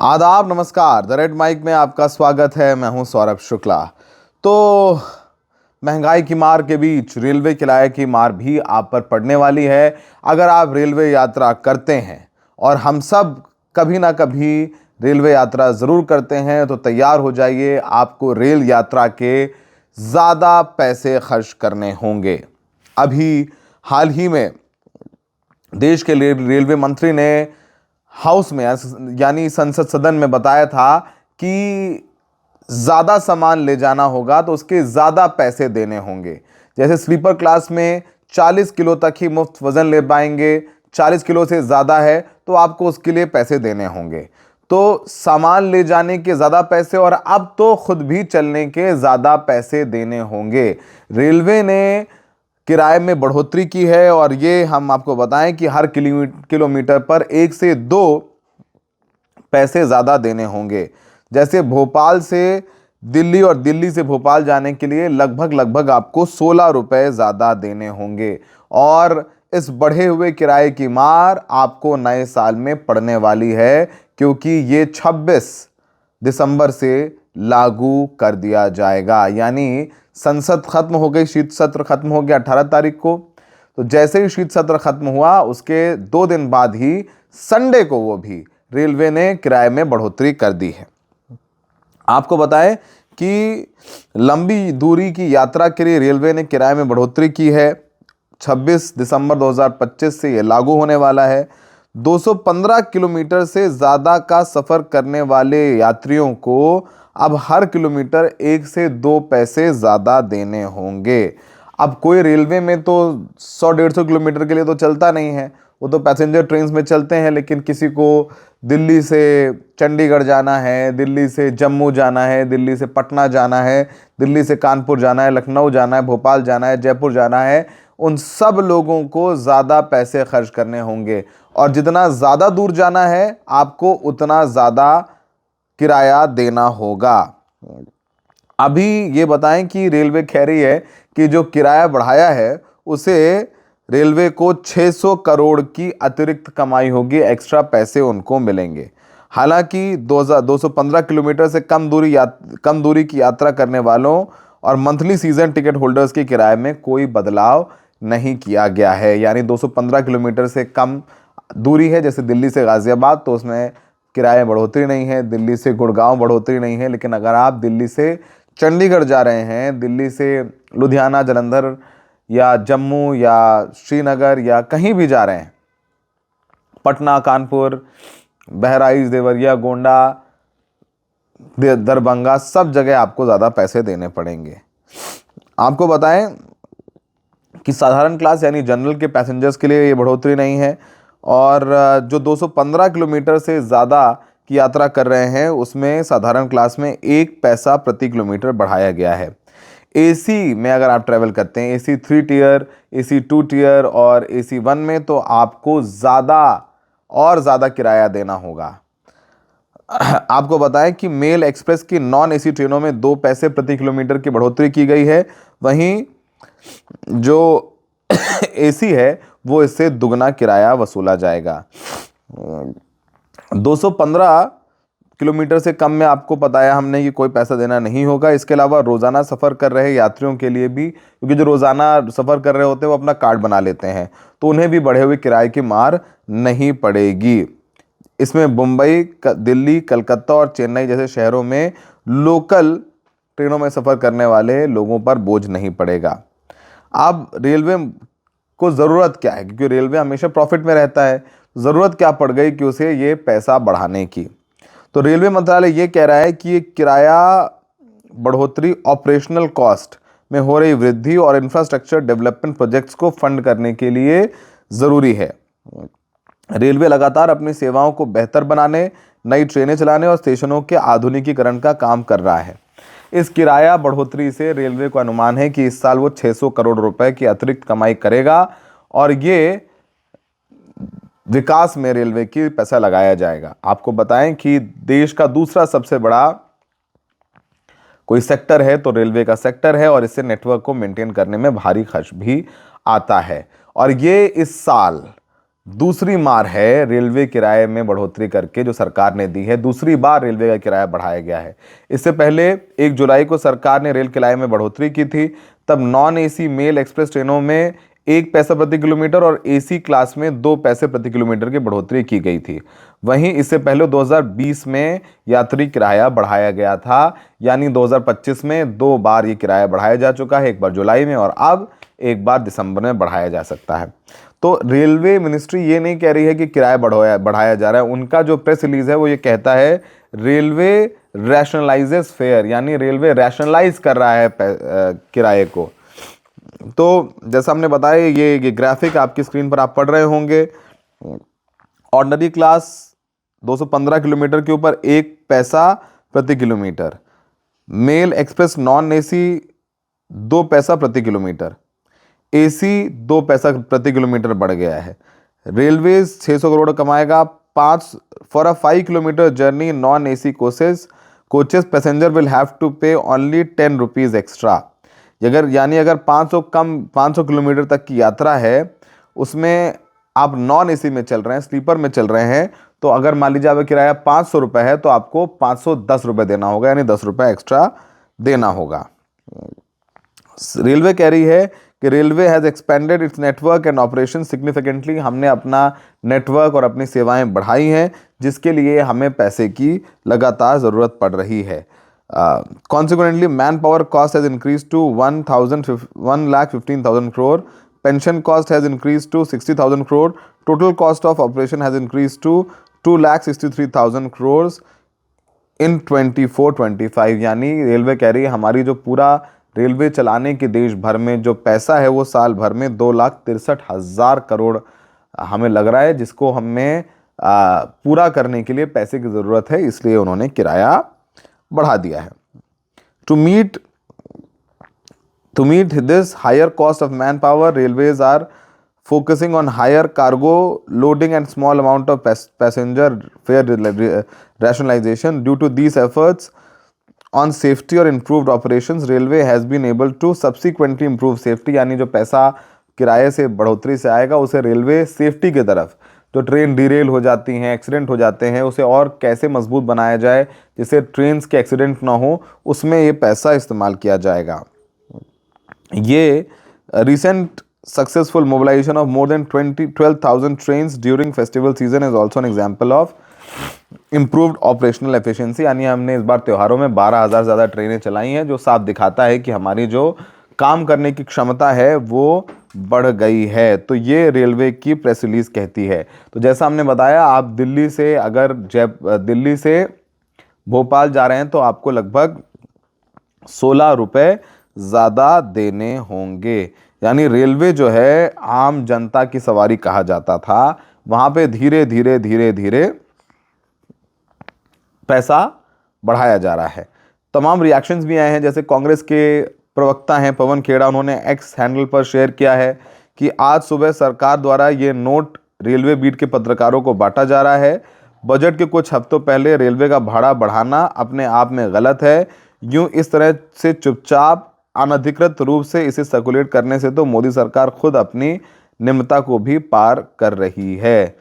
आदाब, नमस्कार। The red mic में आपका स्वागत है। मैं हूं सौरभ शुक्ला। तो महंगाई की मार के बीच रेलवे किराए की मार भी आप पर पड़ने वाली है। अगर आप रेलवे यात्रा करते हैं, और हम सब कभी ना कभी रेलवे यात्रा ज़रूर करते हैं, तो तैयार हो जाइए, आपको रेल यात्रा के ज़्यादा पैसे खर्च करने होंगे। अभी हाल ही में देश के रेलवे मंत्री ने हाउस में यानी संसद सदन में बताया था कि ज़्यादा सामान ले जाना होगा तो उसके ज़्यादा पैसे देने होंगे। जैसे स्लीपर क्लास में 40 किलो तक ही मुफ्त वज़न ले पाएंगे, 40 किलो से ज़्यादा है तो आपको उसके लिए पैसे देने होंगे। तो सामान ले जाने के ज़्यादा पैसे, और अब तो खुद भी चलने के ज़्यादा पैसे देने होंगे। रेलवे ने किराए में बढ़ोतरी की है, और ये हम आपको बताएं कि हर किलोमीटर पर 1 से 2 पैसे ज़्यादा देने होंगे। जैसे भोपाल से दिल्ली और दिल्ली से भोपाल जाने के लिए लगभग आपको 16 रुपये ज़्यादा देने होंगे। और इस बढ़े हुए किराए की मार आपको नए साल में पड़ने वाली है, क्योंकि ये 26 दिसंबर से लागू कर दिया जाएगा। यानी संसद खत्म हो गई, शीत सत्र खत्म हो गया 18 तारीख को। तो जैसे ही शीत सत्र खत्म हुआ, उसके 2 दिन बाद ही संडे को वो भी रेलवे ने किराए में बढ़ोतरी कर दी है। आपको बताएं कि लंबी दूरी की यात्रा के लिए रेलवे ने किराए में बढ़ोतरी की है। 26 दिसंबर 2025 से ये लागू होने वाला है। 215 किलोमीटर से ज़्यादा का सफ़र करने वाले यात्रियों को अब हर किलोमीटर 1 से 2 पैसे ज़्यादा देने होंगे। अब कोई रेलवे में तो 100-150 किलोमीटर के लिए तो चलता नहीं है, वो तो पैसेंजर ट्रेन्स में चलते हैं। लेकिन किसी को दिल्ली से चंडीगढ़ जाना है, दिल्ली से जम्मू जाना है, दिल्ली से पटना जाना है, दिल्ली से कानपुर जाना है, लखनऊ जाना है, भोपाल जाना है, जयपुर जाना है, उन सब लोगों को ज़्यादा पैसे खर्च करने होंगे। और जितना ज़्यादा दूर जाना है, आपको उतना ज़्यादा किराया देना होगा। अभी ये बताएं कि रेलवे कह रही है कि जो किराया बढ़ाया है उसे रेलवे को 600 करोड़ की अतिरिक्त कमाई होगी, एक्स्ट्रा पैसे उनको मिलेंगे। हालांकि 215 किलोमीटर से कम दूरी की यात्रा करने वालों और मंथली सीजन टिकट होल्डर्स के किराए में कोई बदलाव नहीं किया गया है। यानी 215 किलोमीटर से कम दूरी है, जैसे दिल्ली से गाज़ियाबाद, तो उसमें किराए बढ़ोतरी नहीं है। दिल्ली से गुड़गांव बढ़ोतरी नहीं है। लेकिन अगर आप दिल्ली से चंडीगढ़ जा रहे हैं, दिल्ली से लुधियाना, जालंधर या जम्मू या श्रीनगर या कहीं भी जा रहे हैं, पटना, कानपुर, बहराइच, देवरिया, गोंडा, दरभंगा, सब जगह आपको ज़्यादा पैसे देने पड़ेंगे। आपको बताएं कि साधारण क्लास यानी जनरल के पैसेंजर्स के लिए ये बढ़ोतरी नहीं है। और जो 215 किलोमीटर से ज़्यादा की यात्रा कर रहे हैं, उसमें साधारण क्लास में 1 पैसा प्रति किलोमीटर बढ़ाया गया है। एसी में अगर आप ट्रैवल करते हैं, एसी 3 टियर, एसी 2 टियर और एसी 1 में, तो आपको ज़्यादा किराया देना होगा। आपको बताएं कि मेल एक्सप्रेस की नॉन एसी ट्रेनों में 2 पैसे प्रति किलोमीटर की बढ़ोतरी की गई है। वहीं जो एसी है वो इससे दुगना किराया वसूला जाएगा। 215 किलोमीटर से कम में आपको बताया हमने कि कोई पैसा देना नहीं होगा। इसके अलावा रोज़ाना सफ़र कर रहे यात्रियों के लिए भी, क्योंकि जो रोज़ाना सफ़र कर रहे होते हैं वो अपना कार्ड बना लेते हैं, तो उन्हें भी बढ़े हुए किराए की मार नहीं पड़ेगी। इसमें मुंबई, दिल्ली, कलकत्ता और चेन्नई जैसे शहरों में लोकल ट्रेनों में सफ़र करने वाले लोगों पर बोझ नहीं पड़ेगा। अब रेलवे को ज़रूरत क्या है, क्योंकि रेलवे हमेशा प्रॉफिट में रहता है, ज़रूरत क्या पड़ गई कि उसे ये पैसा बढ़ाने की। तो रेलवे मंत्रालय ये कह रहा है कि ये किराया बढ़ोतरी ऑपरेशनल कॉस्ट में हो रही वृद्धि और इंफ्रास्ट्रक्चर डेवलपमेंट प्रोजेक्ट्स को फंड करने के लिए ज़रूरी है। रेलवे लगातार अपनी सेवाओं को बेहतर बनाने, नई ट्रेनें चलाने और स्टेशनों के आधुनिकीकरण का काम कर रहा है। इस किराया बढ़ोतरी से रेलवे को अनुमान है कि इस साल वो 600 करोड़ रुपए की अतिरिक्त कमाई करेगा, और ये विकास में रेलवे की पैसा लगाया जाएगा। आपको बताएं कि देश का दूसरा सबसे बड़ा कोई सेक्टर है तो रेलवे का सेक्टर है, और इससे नेटवर्क को मेंटेन करने में भारी खर्च भी आता है। और ये इस साल दूसरी मार है रेलवे किराए में बढ़ोतरी करके जो सरकार ने दी है। दूसरी बार रेलवे का किराया बढ़ाया गया है। इससे पहले 1 जुलाई को सरकार ने रेल किराए में बढ़ोतरी की थी। तब नॉन एसी मेल एक्सप्रेस ट्रेनों में 1 पैसा प्रति किलोमीटर और एसी क्लास में 2 पैसे प्रति किलोमीटर की बढ़ोतरी की गई थी। वहीं इससे पहले 2020 में यात्री किराया बढ़ाया गया था, यानी 2025 में 2 बार ये किराया बढ़ाया जा चुका है, एक बार जुलाई में और अब एक बार दिसंबर में बढ़ाया जा सकता है। तो रेलवे मिनिस्ट्री ये नहीं कह रही है कि किराया बढ़ाया जा रहा है। उनका जो प्रेस रिलीज है वो ये कहता है रेलवे रैशनलाइजेस फेयर, यानी रेलवे रैशनलाइज कर रहा है किराए को। तो जैसा हमने बताया, ये ग्राफिक आपकी स्क्रीन पर आप पढ़ रहे होंगे। ऑर्डिनरी क्लास 215 किलोमीटर के ऊपर 1 पैसा प्रति kilometre, mail express non AC 2 पैसा प्रति किलोमीटर, एसी 2 पैसा प्रति किलोमीटर बढ़ गया है। रेलवेज 600 करोड़ कमाएगा। 5 kilometre journey non AC coaches passenger will have to pay only 10 rupees extra. अगर 500 किलोमीटर तक की यात्रा है, उसमें आप नॉन एसी में चल रहे हैं, स्लीपर में चल रहे हैं, तो अगर मान लीजिए आपका किराया 500 रुपये है तो आपको 510 रुपये देना होगा, यानी 10 रुपये एक्स्ट्रा देना होगा। रेलवे कह रही है कि railway has expanded it's network and operation significantly. हमने अपना नेटवर्क और अपनी सेवाएं बढ़ाई हैं, जिसके लिए हमें पैसे की लगातार ज़रूरत पड़ रही है। Consequently manpower cost has increase to 1,15,000 crore, pension cost has increase to 60,000 crore, total cost of operation has increase to 2,63,000 crore in 24-25। यानी रेलवे कह रही है हमारी जो पूरा रेलवे चलाने के देश भर में जो पैसा है वो साल भर में 2,63,000 करोड़ हमें लग रहा है, जिसको हमें पूरा करने के लिए पैसे की ज़रूरत है, इसलिए उन्होंने किराया बढ़ा दिया है। To meet this higher cost of man power, railways are focusing on higher cargo loading and small amount of passenger fare rationalization. Due to these efforts on safety or improved operations, railway has been able to subsequently improve safety। यानी जो पैसा किराए से बढ़ोतरी से आएगा उसे railway safety की तरफ, जो ट्रेन डीरेल हो जाती हैं, एक्सीडेंट हो जाते हैं, उसे और कैसे मजबूत बनाया जाए जिससे ट्रेन के एक्सीडेंट ना हो, उसमें ये पैसा इस्तेमाल किया जाएगा। ये recent successful mobilization of more than 12,000 trains during festival season is also an example of improved operational efficiency। यानी हमने इस बार त्योहारों में 12,000 ज़्यादा ट्रेनें चलाई हैं, जो साफ दिखाता है कि हमारी जो काम करने की क्षमता है वो बढ़ गई है। तो ये रेलवे की प्रेस रिलीज कहती है। तो जैसा हमने बताया, आप दिल्ली से भोपाल जा रहे हैं तो आपको लगभग 16 रुपये ज़्यादा देने होंगे। यानी रेलवे जो है आम जनता की सवारी कहा जाता था, वहाँ पे धीरे धीरे पैसा बढ़ाया जा रहा है। तमाम रिएक्शंस भी आए हैं, जैसे कांग्रेस के प्रवक्ता हैं पवन खेड़ा, उन्होंने एक्स हैंडल पर शेयर किया है कि आज सुबह सरकार द्वारा ये नोट रेलवे बीट के पत्रकारों को बांटा जा रहा है। बजट के कुछ हफ्तों पहले रेलवे का भाड़ा बढ़ाना अपने आप में गलत है। यूँ इस तरह से चुपचाप अनधिकृत रूप से इसे सर्कुलेट करने से तो मोदी सरकार खुद अपनी निम्नता को भी पार कर रही है।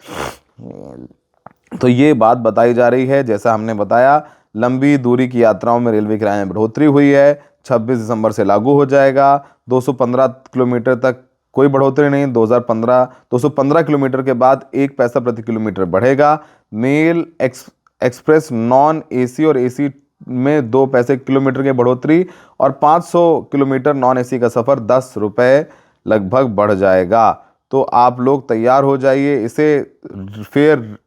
तो ये बात बताई जा रही है। जैसा हमने बताया, लंबी दूरी की यात्राओं में रेलवे किराए में बढ़ोतरी हुई है, 26 दिसंबर से लागू हो जाएगा। 215 किलोमीटर तक कोई बढ़ोतरी नहीं। 215 किलोमीटर के बाद 1 पैसा प्रति किलोमीटर बढ़ेगा। मेल एक्सप्रेस नॉन एसी और एसी में 2 पैसे किलोमीटर की बढ़ोतरी और 500 किलोमीटर नॉन एसी का सफ़र 10 रुपये लगभग बढ़ जाएगा। तो आप लोग तैयार हो जाइए। इसे फेयर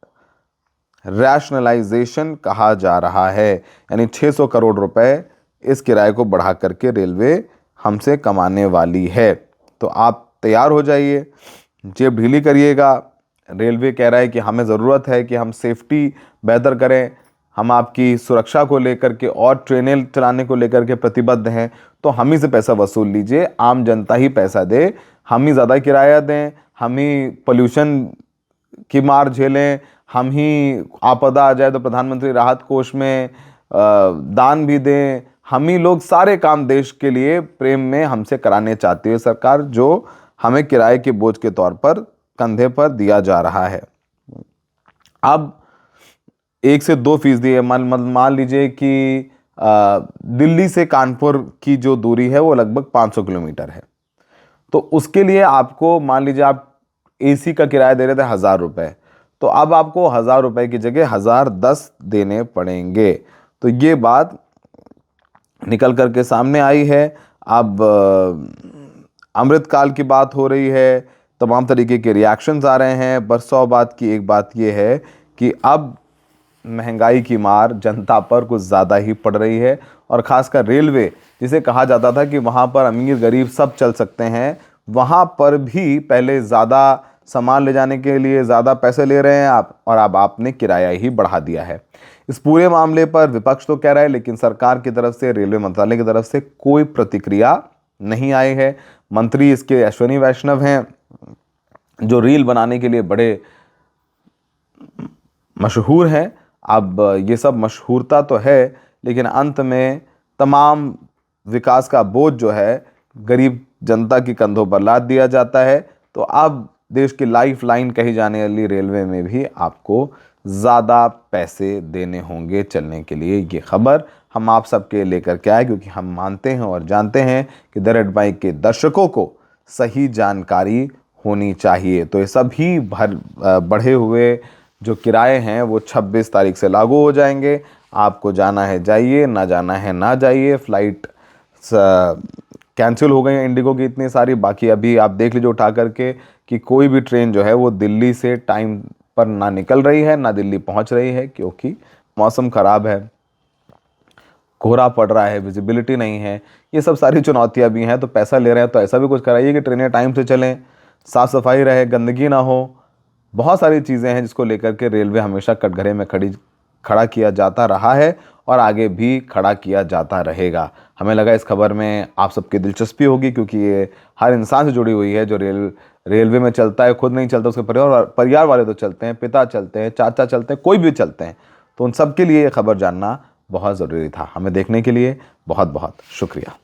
रैशनलाइजेशन कहा जा रहा है, यानी 600 करोड़ रुपए इस किराए को बढ़ा करके रेलवे हमसे कमाने वाली है। तो आप तैयार हो जाइए, जेब ढीली करिएगा। रेलवे कह रहा है कि हमें ज़रूरत है कि हम सेफ्टी बेहतर करें, हम आपकी सुरक्षा को लेकर के और ट्रेनें चलाने को लेकर के प्रतिबद्ध हैं। तो हम ही से पैसा वसूल लीजिए, आम जनता ही पैसा दे, हम ही ज़्यादा किराया दें, हम ही पोल्यूशन की मार झेलें, हम ही आपदा आ जाए तो प्रधानमंत्री राहत कोष में दान भी दें। हम ही लोग सारे काम देश के लिए प्रेम में हमसे कराने चाहती है सरकार, जो हमें किराए के बोझ के तौर पर कंधे पर दिया जा रहा है। अब 1 से 2% है। मान लीजिए कि दिल्ली से कानपुर की जो दूरी है वो लगभग 500 किलोमीटर है, तो उसके लिए आपको मान लीजिए आप AC का किराया दे रहे थे 1000 रुपये, तो अब आपको 1000 रुपये की जगह 1010 देने पड़ेंगे। तो ये बात निकल करके सामने आई है। अब अमृतकाल की बात हो रही है, तमाम तरीके के रिएक्शंस आ रहे हैं। बरसों बात की एक बात यह है कि अब महंगाई की मार जनता पर कुछ ज़्यादा ही पड़ रही है, और ख़ासकर रेलवे, जिसे कहा जाता था कि वहाँ पर अमीर गरीब सब चल सकते हैं, वहाँ पर भी पहले ज़्यादा सामान ले जाने के लिए ज़्यादा पैसे ले रहे हैं आप, और अब आपने किराया ही बढ़ा दिया है। इस पूरे मामले पर विपक्ष तो कह रहा है, लेकिन सरकार की तरफ से, रेलवे मंत्रालय की तरफ से कोई प्रतिक्रिया नहीं आई है। मंत्री इसके अश्विनी वैष्णव हैं, जो रील बनाने के लिए बड़े मशहूर हैं। अब ये सब मशहूरता तो है, लेकिन अंत में तमाम विकास का बोझ जो है गरीब जनता के कंधों पर लाद दिया जाता है। तो अब देश की लाइफ लाइन कही जाने वाली रेलवे में भी आपको ज़्यादा पैसे देने होंगे चलने के लिए। ये खबर हम आप सबके लेकर के आए, क्योंकि हम मानते हैं और जानते हैं कि द रेड माइक के दर्शकों को सही जानकारी होनी चाहिए। तो ये सभी बढ़े हुए जो किराए हैं वो 26 तारीख से लागू हो जाएंगे। आपको जाना है जाइए, ना जाना है ना जाइए। फ़्लाइट कैंसिल हो गई हैं इंडिगो की इतनी सारी। बाकी अभी आप देख लीजिए उठा करके कि कोई भी ट्रेन जो है वो दिल्ली से टाइम पर ना निकल रही है, ना दिल्ली पहुंच रही है, क्योंकि मौसम ख़राब है, कोहरा पड़ रहा है, विजिबिलिटी नहीं है। ये सब सारी चुनौतियां भी हैं। तो पैसा ले रहे हैं तो ऐसा भी कुछ कराइए कि ट्रेनें टाइम से चलें, साफ़ सफाई रहे, गंदगी ना हो। बहुत सारी चीज़ें हैं जिसको लेकर के रेलवे हमेशा कटघरे में खड़ा किया जाता रहा है, और आगे भी खड़ा किया जाता रहेगा। हमें लगा इस खबर में आप सबकी दिलचस्पी होगी, क्योंकि ये हर इंसान से जुड़ी हुई है जो रेलवे में चलता है। खुद नहीं चलता, उसके परिवार वाले तो चलते हैं, पिता चलते हैं, चाचा चलते हैं, कोई भी चलते हैं। तो उन सब के लिए ये खबर जानना बहुत ज़रूरी था। हमें देखने के लिए बहुत बहुत शुक्रिया।